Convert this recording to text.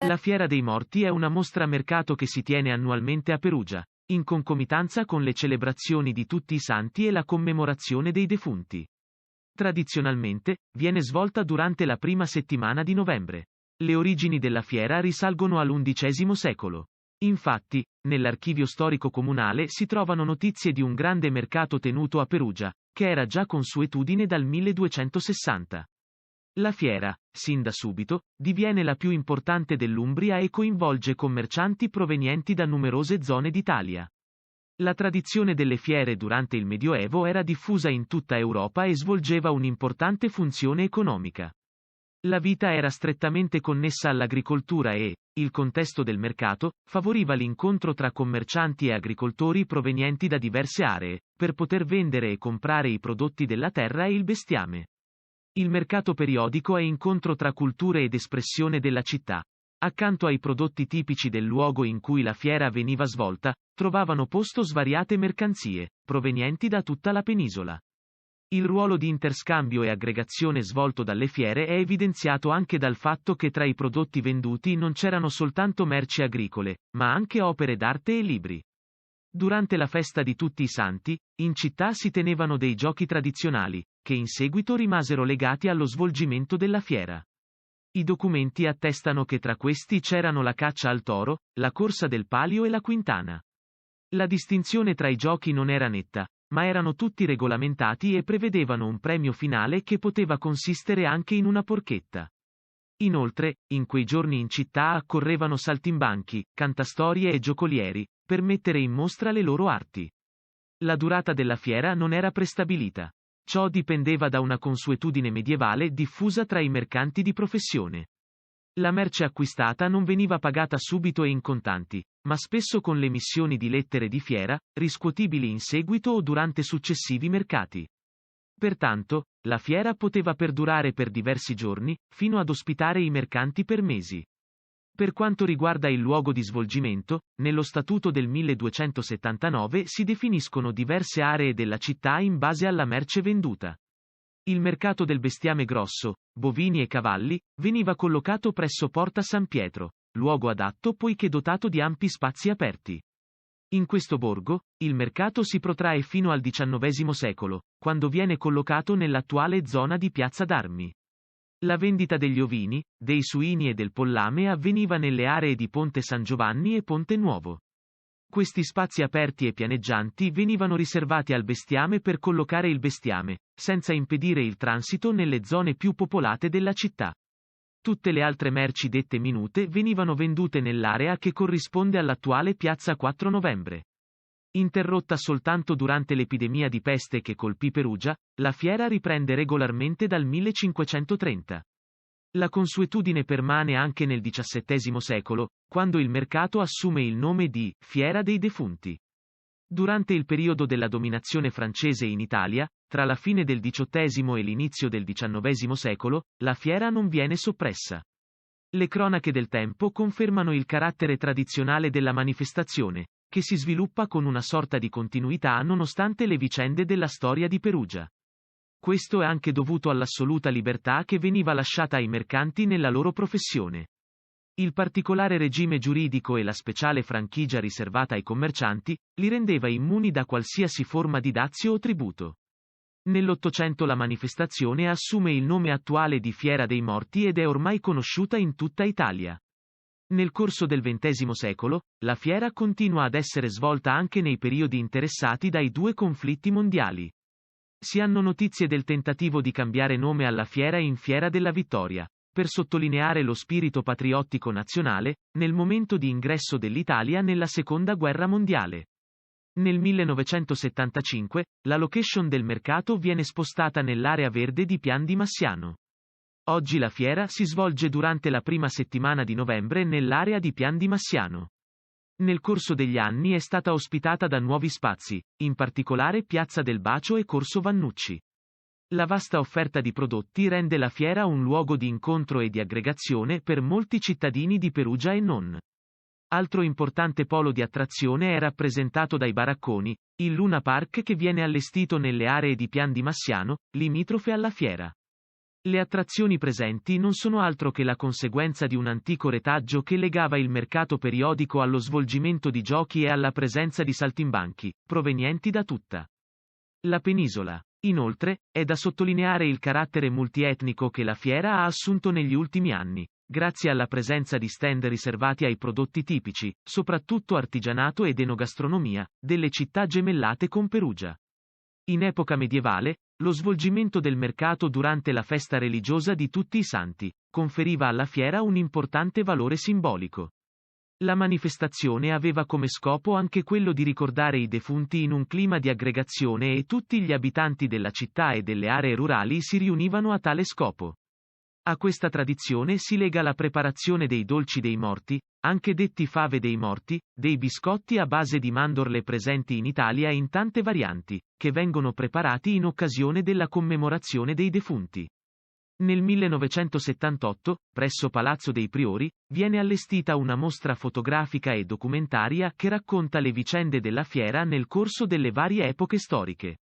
La Fiera dei Morti è una mostra a mercato che si tiene annualmente a Perugia, in concomitanza con le celebrazioni di tutti i santi e la commemorazione dei defunti. Tradizionalmente, viene svolta durante la prima settimana di novembre. Le origini della fiera risalgono all'XI secolo. Infatti, nell'archivio storico comunale si trovano notizie di un grande mercato tenuto a Perugia, che era già consuetudine dal 1260. La fiera, sin da subito, diviene la più importante dell'Umbria e coinvolge commercianti provenienti da numerose zone d'Italia. La tradizione delle fiere durante il Medioevo era diffusa in tutta Europa e svolgeva un'importante funzione economica. La vita era strettamente connessa all'agricoltura e, il contesto del mercato, favoriva l'incontro tra commercianti e agricoltori provenienti da diverse aree, per poter vendere e comprare i prodotti della terra e il bestiame. Il mercato periodico è incontro tra culture ed espressione della città. Accanto ai prodotti tipici del luogo in cui la fiera veniva svolta, trovavano posto svariate mercanzie, provenienti da tutta la penisola. Il ruolo di interscambio e aggregazione svolto dalle fiere è evidenziato anche dal fatto che tra i prodotti venduti non c'erano soltanto merci agricole, ma anche opere d'arte e libri. Durante la festa di tutti i santi, in città si tenevano dei giochi tradizionali, che in seguito rimasero legati allo svolgimento della fiera. I documenti attestano che tra questi c'erano la caccia al toro, la corsa del palio e la quintana. La distinzione tra i giochi non era netta, ma erano tutti regolamentati e prevedevano un premio finale che poteva consistere anche in una porchetta. Inoltre, in quei giorni in città accorrevano saltimbanchi, cantastorie e giocolieri, per mettere in mostra le loro arti. La durata della fiera non era prestabilita. Ciò dipendeva da una consuetudine medievale diffusa tra i mercanti di professione. La merce acquistata non veniva pagata subito e in contanti, ma spesso con l'emissione di lettere di fiera, riscuotibili in seguito o durante successivi mercati. Pertanto, la fiera poteva perdurare per diversi giorni, fino ad ospitare i mercanti per mesi. Per quanto riguarda il luogo di svolgimento, nello Statuto del 1279 si definiscono diverse aree della città in base alla merce venduta. Il mercato del bestiame grosso, bovini e cavalli, veniva collocato presso Porta San Pietro, luogo adatto poiché dotato di ampi spazi aperti. In questo borgo, il mercato si protrae fino al XIX secolo, quando viene collocato nell'attuale zona di Piazza d'Armi. La vendita degli ovini, dei suini e del pollame avveniva nelle aree di Ponte San Giovanni e Ponte Nuovo. Questi spazi aperti e pianeggianti venivano riservati al bestiame per collocare il bestiame, senza impedire il transito nelle zone più popolate della città. Tutte le altre merci dette minute venivano vendute nell'area che corrisponde all'attuale Piazza 4 Novembre. Interrotta soltanto durante l'epidemia di peste che colpì Perugia, la fiera riprende regolarmente dal 1530. La consuetudine permane anche nel XVII secolo, quando il mercato assume il nome di Fiera dei Defunti. Durante il periodo della dominazione francese in Italia, tra la fine del XVIII e l'inizio del XIX secolo, la fiera non viene soppressa. Le cronache del tempo confermano il carattere tradizionale della manifestazione, che si sviluppa con una sorta di continuità nonostante le vicende della storia di Perugia. Questo è anche dovuto all'assoluta libertà che veniva lasciata ai mercanti nella loro professione. Il particolare regime giuridico e la speciale franchigia riservata ai commercianti, li rendeva immuni da qualsiasi forma di dazio o tributo. Nell'Ottocento la manifestazione assume il nome attuale di Fiera dei Morti ed è ormai conosciuta in tutta Italia. Nel corso del XX secolo, la fiera continua ad essere svolta anche nei periodi interessati dai due conflitti mondiali. Si hanno notizie del tentativo di cambiare nome alla fiera in Fiera della Vittoria, per sottolineare lo spirito patriottico nazionale, nel momento di ingresso dell'Italia nella Seconda Guerra Mondiale. Nel 1975, la location del mercato viene spostata nell'area verde di Pian di Massiano. Oggi la fiera si svolge durante la prima settimana di novembre nell'area di Pian di Massiano. Nel corso degli anni è stata ospitata da nuovi spazi, in particolare Piazza del Bacio e Corso Vannucci. La vasta offerta di prodotti rende la fiera un luogo di incontro e di aggregazione per molti cittadini di Perugia e non. Altro importante polo di attrazione è rappresentato dai baracconi, il Luna Park che viene allestito nelle aree di Pian di Massiano, limitrofe alla fiera. Le attrazioni presenti non sono altro che la conseguenza di un antico retaggio che legava il mercato periodico allo svolgimento di giochi e alla presenza di saltimbanchi, provenienti da tutta la penisola. Inoltre, è da sottolineare il carattere multietnico che la fiera ha assunto negli ultimi anni, grazie alla presenza di stand riservati ai prodotti tipici, soprattutto artigianato ed enogastronomia, delle città gemellate con Perugia. In epoca medievale, lo svolgimento del mercato durante la festa religiosa di tutti i santi conferiva alla fiera un importante valore simbolico. La manifestazione aveva come scopo anche quello di ricordare i defunti in un clima di aggregazione e tutti gli abitanti della città e delle aree rurali si riunivano a tale scopo. A questa tradizione si lega la preparazione dei dolci dei morti, anche detti fave dei morti, dei biscotti a base di mandorle presenti in Italia in tante varianti, che vengono preparati in occasione della commemorazione dei defunti. Nel 1978, presso Palazzo dei Priori, viene allestita una mostra fotografica e documentaria che racconta le vicende della fiera nel corso delle varie epoche storiche.